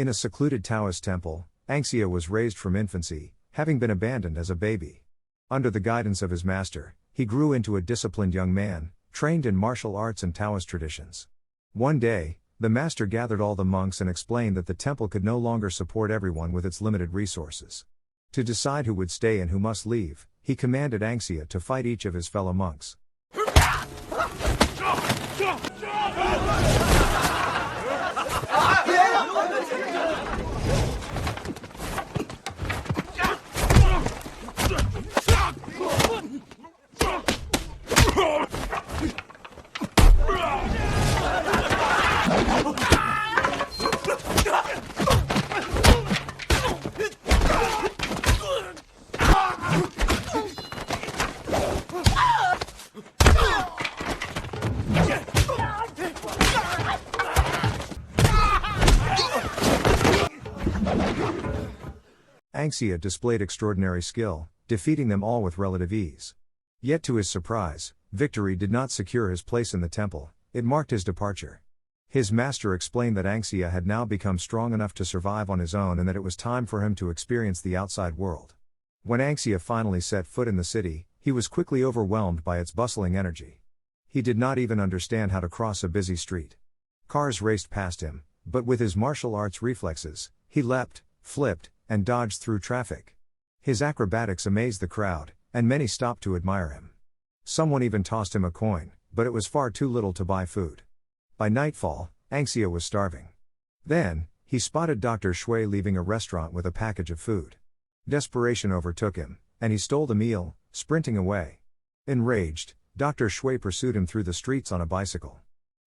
In a secluded Taoist temple, Anxia was raised from infancy, having been abandoned as a baby. Under the guidance of his master, he grew into a disciplined young man, trained in martial arts and Taoist traditions. One day, the master gathered all the monks and explained that the temple could no longer support everyone with its limited resources. To decide who would stay and who must leave, he commanded Anxia to fight each of his fellow monks. Anxia displayed extraordinary skill, defeating them all with relative ease. Yet to his surprise, victory did not secure his place in the temple, it marked his departure. His master explained that Anxia had now become strong enough to survive on his own and that it was time for him to experience the outside world. When Anxia finally set foot in the city, he was quickly overwhelmed by its bustling energy. He did not even understand how to cross a busy street. Cars raced past him, but with his martial arts reflexes, he leapt, flipped, and dodged through traffic. His acrobatics amazed the crowd, and many stopped to admire him. Someone even tossed him a coin, but it was far too little to buy food. By nightfall, Anxia was starving. Then, he spotted Dr. Shui leaving a restaurant with a package of food. Desperation overtook him, and he stole the meal, sprinting away. Enraged, Dr. Shui pursued him through the streets on a bicycle.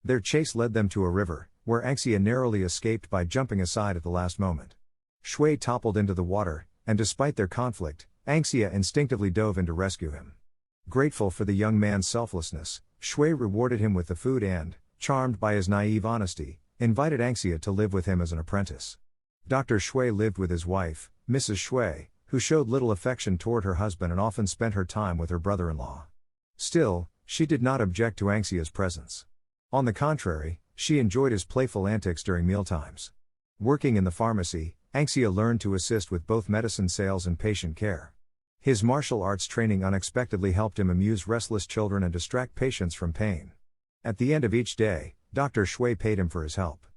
Their chase led them to a river, where Anxia narrowly escaped by jumping aside at the last moment. Shui toppled into the water, and despite their conflict, Anxia instinctively dove in to rescue him. Grateful for the young man's selflessness, Shui rewarded him with the food and, charmed by his naive honesty, invited Anxia to live with him as an apprentice. Dr. Shui lived with his wife, Mrs. Shui, who showed little affection toward her husband and often spent her time with her brother-in-law. Still, she did not object to Anxia's presence. On the contrary, she enjoyed his playful antics during mealtimes. Working in the pharmacy, Anxia learned to assist with both medicine sales and patient care. His martial arts training unexpectedly helped him amuse restless children and distract patients from pain. At the end of each day, Dr. Shui paid him for his help.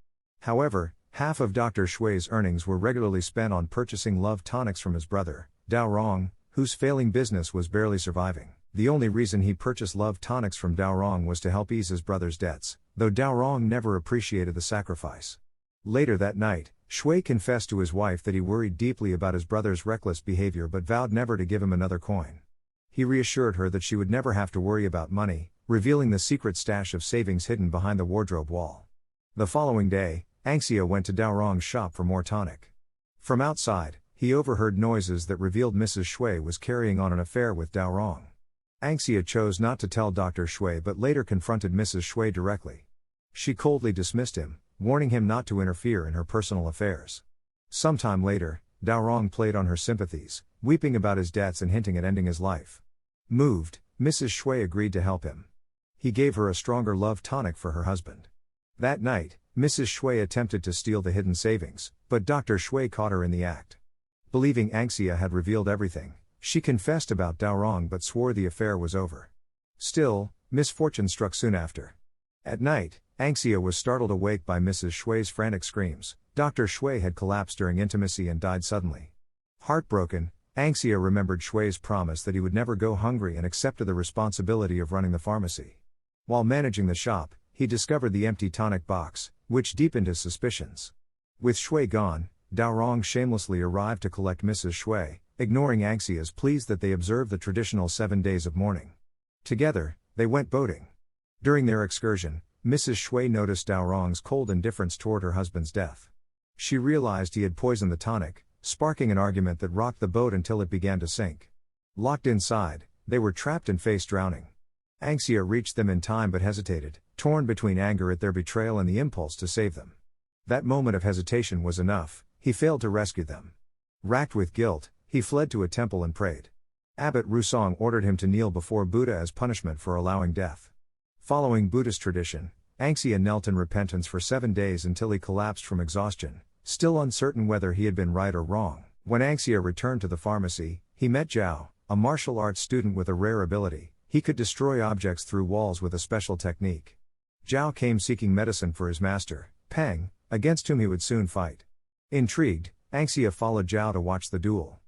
However, half of Dr. Shui's earnings were regularly spent on purchasing love tonics from his brother, Dao Rong, whose failing business was barely surviving. The only reason he purchased love tonics from Dao Rong was to help ease his brother's debts, though Dao Rong never appreciated the sacrifice. Later that night, Shui confessed to his wife that he worried deeply about his brother's reckless behavior but vowed never to give him another coin. He reassured her that she would never have to worry about money, revealing the secret stash of savings hidden behind the wardrobe wall. The following day, Anxia went to Dao Rong's shop for more tonic. From outside, he overheard noises that revealed Mrs. Shui was carrying on an affair with Dao Rong. Anxia chose not to tell Dr. Shui but later confronted Mrs. Shui directly. She coldly dismissed him, warning him not to interfere in her personal affairs. Sometime later, Dao Rong played on her sympathies, weeping about his debts and hinting at ending his life. Moved, Mrs. Shui agreed to help him. He gave her a stronger love tonic for her husband. That night, Mrs. Shui attempted to steal the hidden savings, but Dr. Shui caught her in the act. Believing Anxia had revealed everything, she confessed about Dao Rong but swore the affair was over. Still, misfortune struck soon after. At night, Anxia was startled awake by Mrs. Shui's frantic screams. Dr. Shui had collapsed during intimacy and died suddenly. Heartbroken, Anxia remembered Shui's promise that he would never go hungry and accepted the responsibility of running the pharmacy. While managing the shop, he discovered the empty tonic box, which deepened his suspicions. With Shui gone, Dao Rong shamelessly arrived to collect Mrs. Shui, ignoring Anxia's pleas that they observe the traditional 7 days of mourning. Together, they went boating. During their excursion, Mrs. Shui noticed Dao Rong's cold indifference toward her husband's death. She realized he had poisoned the tonic, sparking an argument that rocked the boat until it began to sink. Locked inside, they were trapped and faced drowning. Anxia reached them in time but hesitated, torn between anger at their betrayal and the impulse to save them. That moment of hesitation was enough, he failed to rescue them. Racked with guilt, he fled to a temple and prayed. Abbot Rusong ordered him to kneel before Buddha as punishment for allowing death. Following Buddhist tradition, Anxia knelt in repentance for 7 days until he collapsed from exhaustion, still uncertain whether he had been right or wrong. When Anxia returned to the pharmacy, he met Zhao, a martial arts student with a rare ability. He could destroy objects through walls with a special technique. Zhao came seeking medicine for his master, Peng, against whom he would soon fight. Intrigued, Anxia followed Zhao to watch the duel.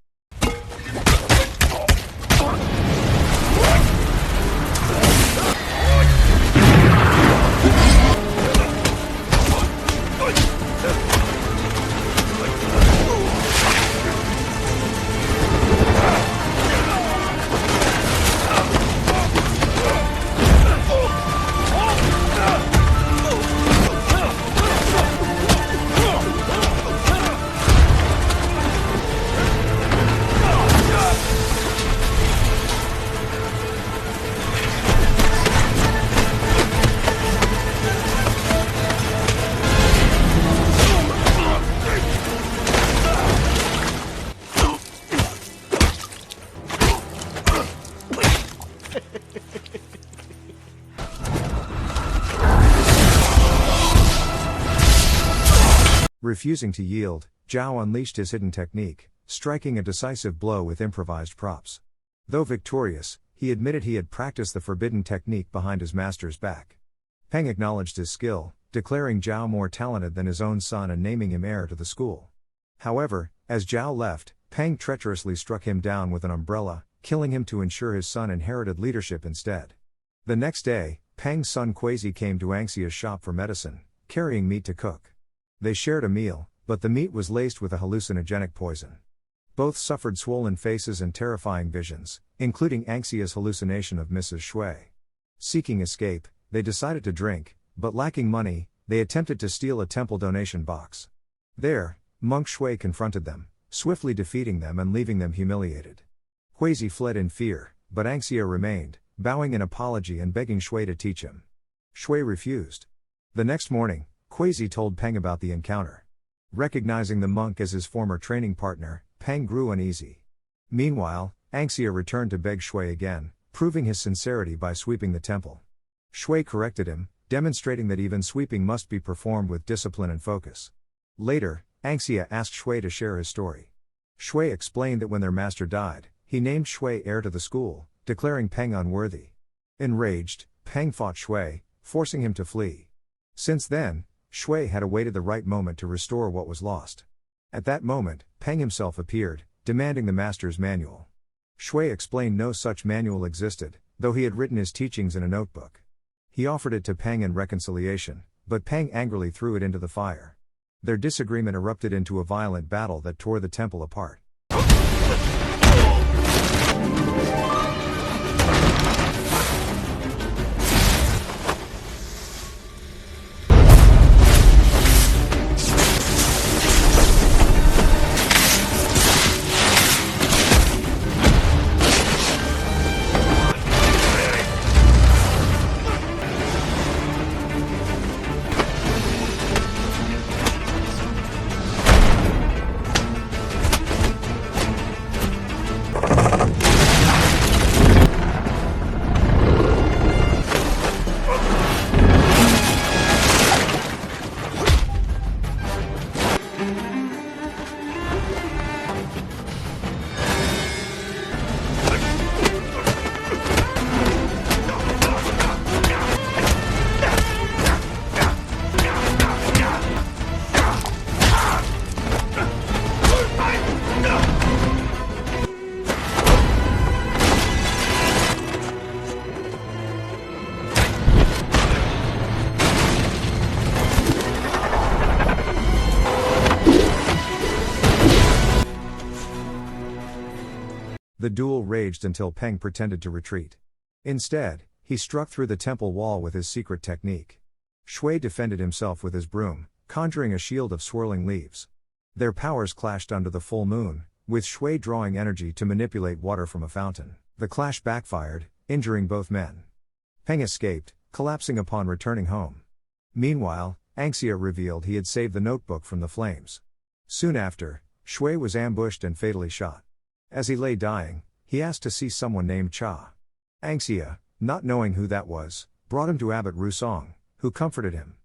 Refusing to yield, Zhao unleashed his hidden technique, striking a decisive blow with improvised props. Though victorious, he admitted he had practiced the forbidden technique behind his master's back. Peng acknowledged his skill, declaring Zhao more talented than his own son and naming him heir to the school. However, as Zhao left, Peng treacherously struck him down with an umbrella, killing him to ensure his son inherited leadership instead. The next day, Peng's son Quasi came to Anxia's shop for medicine, carrying meat to cook. They shared a meal, but the meat was laced with a hallucinogenic poison. Both suffered swollen faces and terrifying visions, including Anxia's hallucination of Mrs. Shui. Seeking escape, they decided to drink, but lacking money, they attempted to steal a temple donation box. There, Monk Shui confronted them, swiftly defeating them and leaving them humiliated. Quasi fled in fear, but Anxia remained, bowing in apology and begging Shui to teach him. Shui refused. The next morning, Quasi told Peng about the encounter. Recognizing the monk as his former training partner, Peng grew uneasy. Meanwhile, Anxia returned to beg Shui again, proving his sincerity by sweeping the temple. Shui corrected him, demonstrating that even sweeping must be performed with discipline and focus. Later, Anxia asked Shui to share his story. Shui explained that when their master died, he named Shui heir to the school, declaring Peng unworthy. Enraged, Peng fought Shui, forcing him to flee. Since then, Shui had awaited the right moment to restore what was lost. At that moment, Peng himself appeared, demanding the master's manual. Shui explained no such manual existed, though he had written his teachings in a notebook. He offered it to Peng in reconciliation, but Peng angrily threw it into the fire. Their disagreement erupted into a violent battle that tore the temple apart. The duel raged until Peng pretended to retreat. Instead, he struck through the temple wall with his secret technique. Shui defended himself with his broom, conjuring a shield of swirling leaves. Their powers clashed under the full moon, with Shui drawing energy to manipulate water from a fountain. The clash backfired, injuring both men. Peng escaped, collapsing upon returning home. Meanwhile, Anxia revealed he had saved the notebook from the flames. Soon after, Shui was ambushed and fatally shot. As he lay dying, he asked to see someone named Cha. Anxia, not knowing who that was, brought him to Abbot Rusong, who comforted him.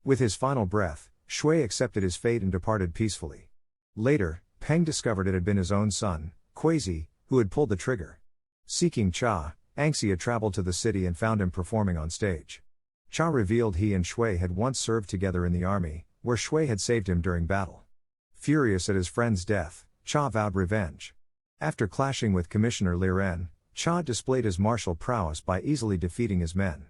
With his final breath, Shui accepted his fate and departed peacefully. Later, Peng discovered it had been his own son, Quasi, who had pulled the trigger. Seeking Cha, Anxia traveled to the city and found him performing on stage. Cha revealed he and Shui had once served together in the army, where Shui had saved him during battle. Furious at his friend's death, Cha vowed revenge. After clashing with Commissioner Liren, Cha displayed his martial prowess by easily defeating his men.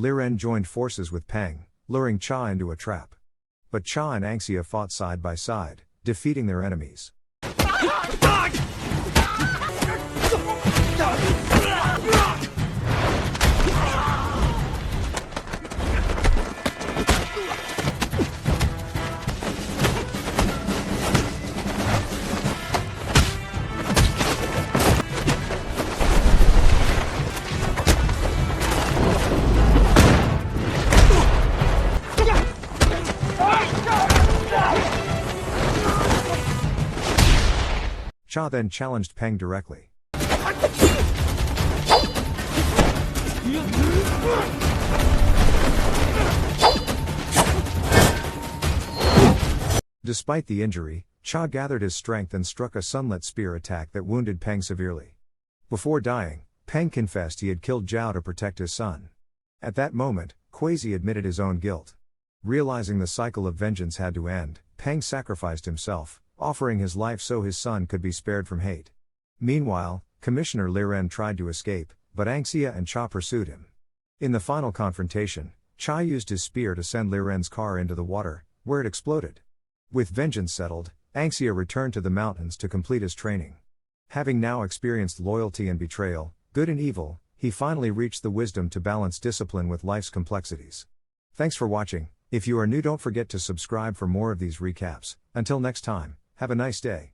Liren joined forces with Peng, luring Cha into a trap. But Cha and Anxia fought side by side, defeating their enemies. Cha then challenged Peng directly. Despite the injury, Cha gathered his strength and struck a sunlit spear attack that wounded Peng severely. Before dying, Peng confessed he had killed Zhao to protect his son. At that moment, Quasi admitted his own guilt. Realizing the cycle of vengeance had to end, Peng sacrificed himself, offering his life so his son could be spared from hate. Meanwhile, Commissioner Liren tried to escape, but Anxia and Cha pursued him. In the final confrontation, Cha used his spear to send Liren's car into the water, where it exploded. With vengeance settled, Anxia returned to the mountains to complete his training. Having now experienced loyalty and betrayal, good and evil, he finally reached the wisdom to balance discipline with life's complexities. Thanks for watching. If you are new, don't forget to subscribe for more of these recaps. Until next time, have a nice day.